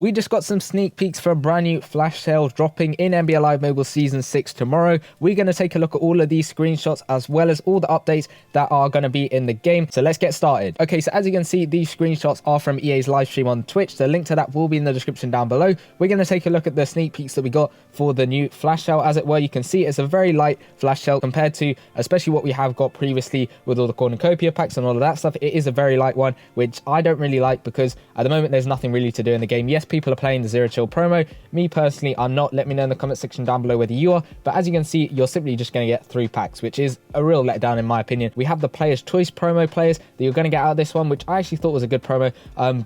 We just got some sneak peeks for a brand new flash sale dropping in NBA Live Mobile Season 6 tomorrow. We're going to take a look at all of these screenshots as well as all the updates that are going to be in the game. So let's get started. Okay, so as you can see, these screenshots are from EA's live stream on Twitch. The link to that will be in the description down below. We're going to take a look at the sneak peeks that we got for the new flash sale. As it were, you can see it's a very light flash sale compared to especially what we have got previously with all the cornucopia packs and all of that stuff. It is a very light one, which I don't really like because at the moment there's nothing really to do in the game. Yes, people are playing the Zero Chill promo. Me personally, I'm not. Let me know in the comment section down below whether you are. But as you can see, you're simply just going to get 3 packs, which is a real letdown in my opinion. We have the Player's Choice promo players that you're going to get out of this one, which I actually thought was a good promo.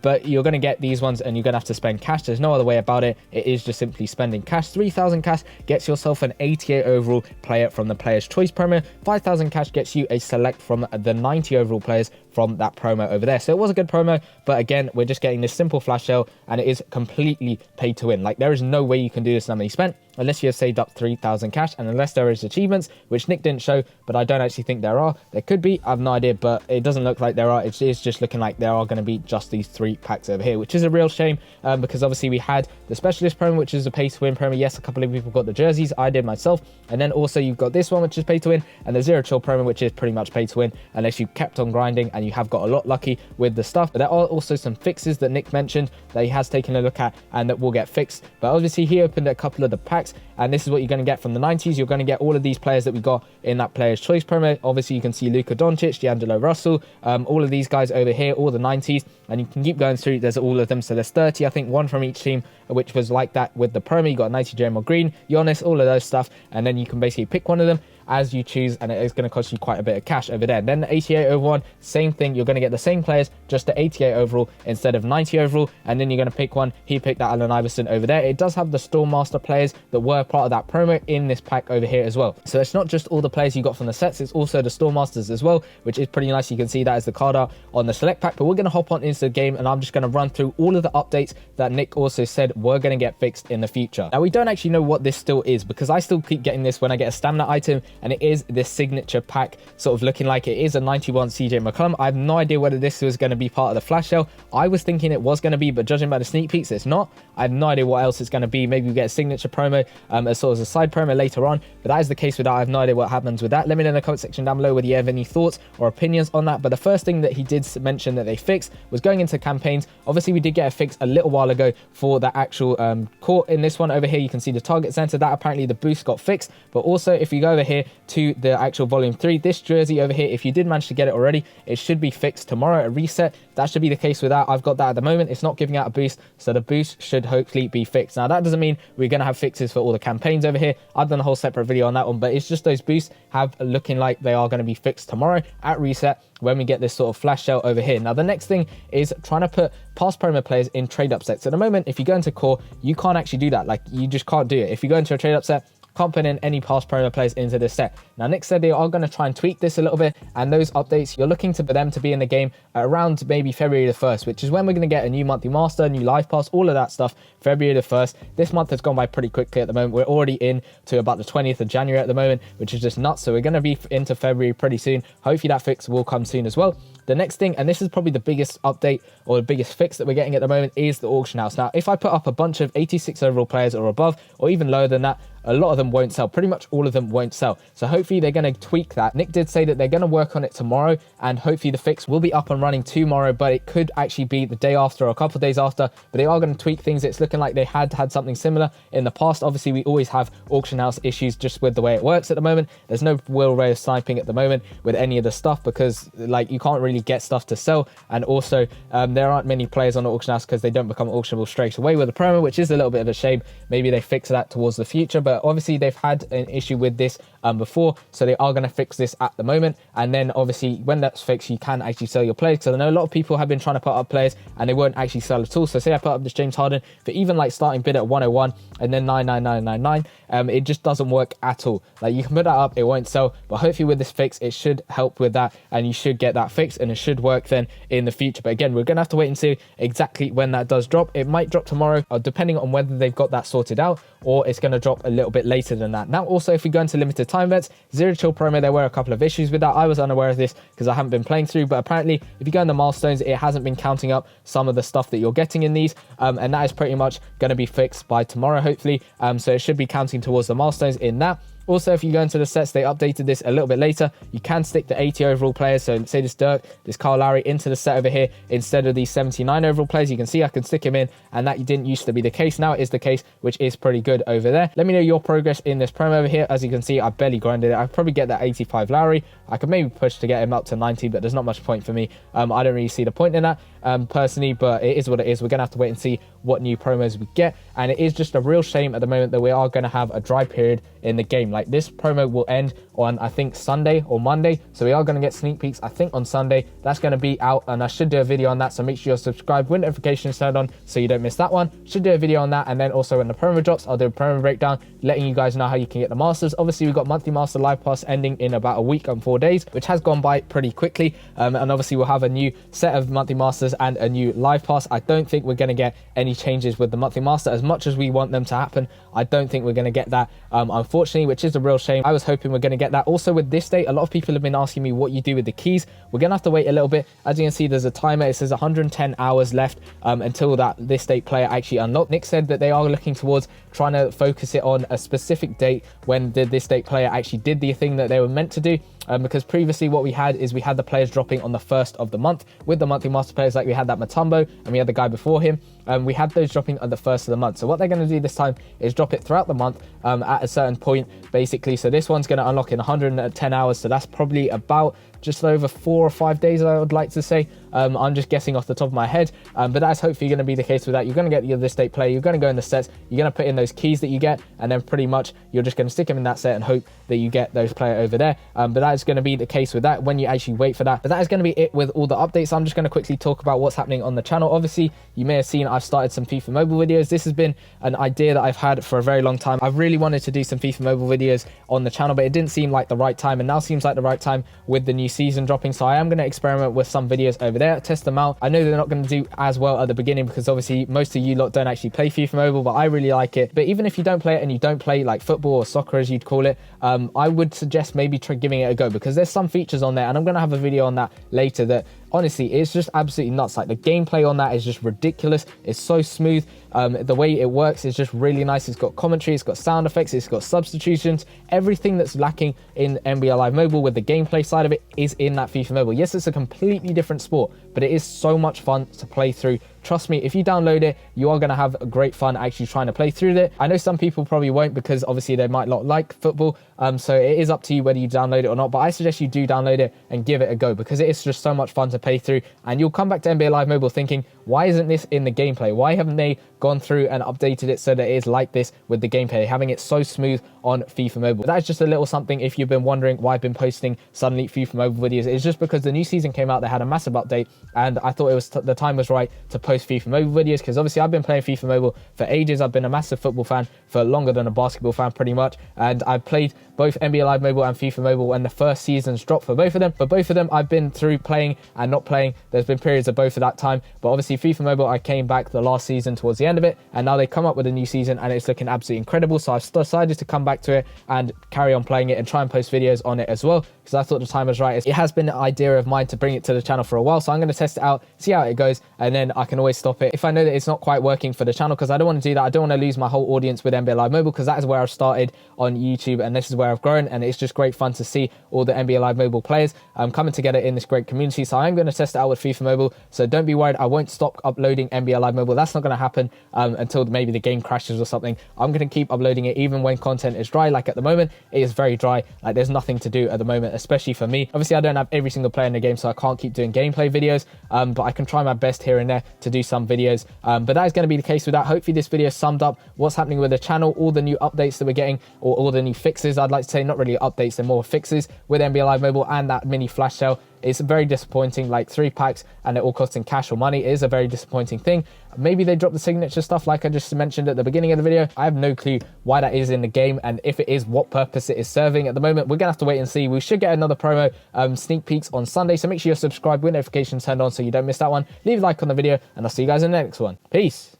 But you're going to get these ones and you're going to have to spend cash. There's no other way about it. It is just simply spending cash. 3,000 cash gets yourself an 88 overall player from the Player's Choice promo. 5,000 cash gets you a select from the 90 overall players from that promo over there. So it was a good promo, but again, we're just getting this simple flash sale and it is completely pay to win. Like, there is no way you can do this money spent unless you have saved up 3,000 cash and unless there is achievements, which Nick didn't show, but I don't actually think there are. There could be, I have no idea, but it doesn't look like there are. It is just looking like there are going to be just these 3 packs over here, which is a real shame because obviously we had the specialist promo, which is a pay to win promo. Yes, a couple of people got the jerseys, I did myself, and then also you've got this one, which is pay to win, and the Zero Chill promo, which is pretty much pay to win unless you kept on grinding and you have got a lot lucky with the stuff. But there are also some fixes that Nick mentioned that he has taken a look at and that will get fixed. But obviously he opened a couple of the packs, and this is what you're going to get from the 90s. You're going to get all of these players that we got in that Player's Choice promo. Obviously you can see Luka Doncic, D'Angelo Russell, all of these guys over here, all the 90s, and you can keep going through. There's all of them, so there's 30, I think, one from each team, which was like that with the promo. You got 90 Draymond Green, Giannis, all of those stuff, and then you can basically pick one of them as you choose, and it is going to cost you quite a bit of cash over there. Then the 88 over one, same thing. You're going to get the same players, just the 88 overall instead of 90 overall, and then you're going to pick one. He picked that Allen Iverson over there. It does have the Storm Master players that were part of that promo in this pack over here as well. So it's not just all the players you got from the sets, it's also the Storm Masters as well, which is pretty nice. You can see that as the card art on the select pack. But we're going to hop on into the game and I'm just going to run through all of the updates that Nick also said were going to get fixed in the future. Now, we don't actually know what this still is because I still keep getting this when I get a stamina item, and it is this signature pack, sort of looking like it is a 91 CJ McCollum. I have no idea whether this was going to be part of the flash sale. I was thinking it was going to be, but judging by the sneak peeks, it's not. I have no idea what else it's going to be. Maybe we get a signature promo as sort of a side promo later on, but that is the case with that. I have no idea what happens with that. Let me know in the comment section down below whether you have any thoughts or opinions on that. But the first thing that he did mention that they fixed was going into campaigns. Obviously we did get a fix a little while ago for the actual court. In this one over here, you can see the target center, that apparently the boost got fixed. But also if you go over here to the actual volume 3, this jersey over here, if you did manage to get it already, it should be fixed tomorrow, a reset. That should be the case with that. I've got that at the moment. It's not giving out a boost, so the boost should hopefully be fixed. Now that doesn't mean we're going to have fixes for all the campaigns over here. I've done a whole separate video on that one, but it's just those boosts have looking like they are going to be fixed tomorrow at reset when we get this sort of flash sale over here. Now the next thing is trying to put past promo players in trade up sets. At the moment, if you go into core, you can't actually do that. Like, you just can't do it. If you go into a trade up set, can't put in any past promo players into this set. Now Nick said they are going to try and tweak this a little bit, and those updates, you're looking for them to be in the game around maybe February the 1st, which is when we're going to get a new monthly master, new live pass, all of that stuff. February the 1st. This month has gone by pretty quickly at the moment. We're already in to about the 20th of January at the moment, which is just nuts. So we're going to be into February pretty soon. Hopefully that fix will come soon as well. The next thing, and this is probably the biggest update or the biggest fix that we're getting at the moment, is the auction house. Now, if I put up a bunch of 86 overall players or above, or even lower than that, a lot of them won't sell. Pretty much all of them won't sell. So hopefully they're going to tweak that. Nick did say that they're going to work on it tomorrow, and hopefully the fix will be up and running tomorrow, but it could actually be the day after or a couple of days after. But they are going to tweak things. It's looking like they had something similar in the past. Obviously, we always have auction house issues just with the way it works at the moment. There's no real way of sniping at the moment with any of the stuff because, like, you can't really get stuff to sell. And also, there aren't many players on the auction house because they don't become auctionable straight away with a promo, which is a little bit of a shame. Maybe they fix that towards the future, but obviously they've had an issue with this before, so they are going to fix this at the moment. And then obviously when that's fixed, you can actually sell your players, because I know a lot of people have been trying to put up players and they won't actually sell at all. So say I put up this James Harden for even like starting bid at 101 and then 99999, it just doesn't work at all. Like, you can put that up, it won't sell, but hopefully with this fix it should help with that and you should get that fixed. and it should work then in the future. But again, we're going to have to wait and see exactly when that does drop. It might drop tomorrow, depending on whether they've got that sorted out, or it's going to drop a little bit later than that. Now, also, if we go into limited time events, Zero Chill promo, there were a couple of issues with that. I was unaware of this because I haven't been playing through, but apparently if you go in the milestones, it hasn't been counting up some of the stuff that you're getting in these, and that is pretty much going to be fixed by tomorrow, hopefully. So it should be counting towards the milestones in that. Also, if you go into the sets, they updated this a little bit later. You can stick the 80 overall players, so say this Dirk, this Kyle Lowry, into the set over here instead of these 79 overall players. You can see I can stick him in, and that didn't used to be the case. Now it is the case, which is pretty good over there. Let me know your progress in this promo over here. As you can see, I barely grinded it. I probably get that 85 Lowry. I could maybe push to get him up to 90, but there's not much point for me. I don't really see the point in that personally, but it is what it is. We're going to have to wait and see what new promos we get, and it is just a real shame at the moment that we are going to have a dry period in the game. Like, this promo will end on, I think, Sunday or Monday, so we are going to get sneak peeks, I think, on Sunday. That's going to be out, and I should do a video on that, so make sure you're subscribed with notifications turned on so you don't miss that one. Should do a video on that, and then also when the promo drops, I'll do a promo breakdown letting you guys know how you can get the masters. Obviously, we've got monthly master live pass ending in about a week and 4 days, which has gone by pretty quickly, and obviously we'll have a new set of monthly masters and a new live pass. I don't think we're going to get any changes with the monthly master. As much as we want them to happen, I don't think we're going to get that, unfortunately, which is a real shame. I was hoping we're going to get that. Also, with this date, a lot of people have been asking me what you do with the keys. We're going to have to wait a little bit. As you can see, there's a timer. It says 110 hours left until that this date player actually unlocked. Nick said that they are looking towards trying to focus it on a specific date when the this date player actually did the thing that they were meant to do. Because previously what we had is we had the players dropping on the 1st of the month with the monthly master players, like we had that Mutombo and we had the guy before him. We had those dropping on the 1st of the month. So what they're going to do this time is drop it throughout the month at a certain point, basically. So this one's going to unlock in 110 hours. So that's probably about just over 4 or 5 days, I would like to say. I'm just guessing off the top of my head, but that's hopefully going to be the case with that. You're going to get this date player, you're going to go in the sets, you're going to put in those keys that you get, and then pretty much you're just going to stick them in that set and hope that you get those player over there. But that is going to be the case with that when you actually wait for that. But that is going to be it with all the updates. I'm just going to quickly talk about what's happening on the channel. Obviously, you may have seen I've started some FIFA Mobile videos. This has been an idea that I've had for a very long time. I've really wanted to do some FIFA Mobile videos on the channel, but it didn't seem like the right time, and now seems like the right time with the new season dropping. So I am going to experiment with some videos over there, test them out. I know they're not going to do as well at the beginning because obviously most of you lot don't actually play FIFA Mobile, but I really like it. But even if you don't play it and you don't play like football or soccer as you'd call it, I would suggest maybe try giving it a go, because there's some features on there, and I'm going to have a video on that later, that honestly it's just absolutely nuts. Like, the gameplay on that is just ridiculous. It's so smooth. The way it works is just really nice. It's got commentary, it's got sound effects, it's got substitutions. Everything that's lacking in NBA Live Mobile with the gameplay side of it is in that FIFA Mobile. Yes, it's a completely different sport, but it is so much fun to play through. Trust me, if you download it, you are going to have great fun actually trying to play through it. I know some people probably won't, because obviously they might not like football, so it is up to you whether you download it or not, but I suggest you do download it and give it a go, because it is just so much fun to play through, and you'll come back to NBA Live Mobile thinking, why isn't this in the gameplay? Why haven't they gone through and updated it so that it is like this with the gameplay, having it so smooth on FIFA Mobile? But that is just a little something if you've been wondering why I've been posting suddenly FIFA Mobile videos. It's just because the new season came out, they had a massive update, and I thought it was the time was right to post FIFA Mobile videos, because obviously I've been playing FIFA Mobile for ages. I've been a massive football fan for longer than a basketball fan, pretty much, and I've played both NBA Live Mobile and FIFA Mobile when the first seasons dropped for both of them. For both of them, I've been through playing and not playing. There's been periods of both of that time, but obviously FIFA Mobile, I came back the last season towards the end of it, and now they come up with a new season and it's looking absolutely incredible. So I've decided to come back to it and carry on playing it and try and post videos on it as well, because I thought the time was right. It has been an idea of mine to bring it to the channel for a while, so I'm going to test it out, see how it goes, and then I can always stop it if I know that it's not quite working for the channel, because I don't want to do that. I don't want to lose my whole audience with NBA Live Mobile, because that is where I've started on YouTube, and this is where I've grown, and it's just great fun to see all the NBA Live Mobile players coming together in this great community. So I'm going to test it out with FIFA Mobile, so don't be worried. I won't stop uploading NBA Live Mobile. That's not going to happen until maybe the game crashes or something. I'm going to keep uploading it even when content is dry. Like at the moment, it is very dry. Like, there's nothing to do at the moment, especially for me. Obviously, I don't have every single player in the game, so I can't keep doing gameplay videos, but I can try my best here and there to do some videos. But that is going to be the case with that. Hopefully this video summed up what's happening with the channel, all the new updates that we're getting, or all the new fixes, I'd like to say. Not really updates, they're more fixes with NBA Live Mobile and that mini flash sale. It's very disappointing. Like 3 packs and it all costing cash or money is a very disappointing thing. Maybe they drop the signature stuff like I just mentioned at the beginning of the video. I have no clue why that is in the game, and if it is, what purpose it is serving. At the moment, we're gonna have to wait and see. We should get another promo sneak peeks on Sunday, so make sure you're subscribed with notifications turned on so you don't miss that one. Leave a like on the video, and I'll see you guys in the next one. Peace.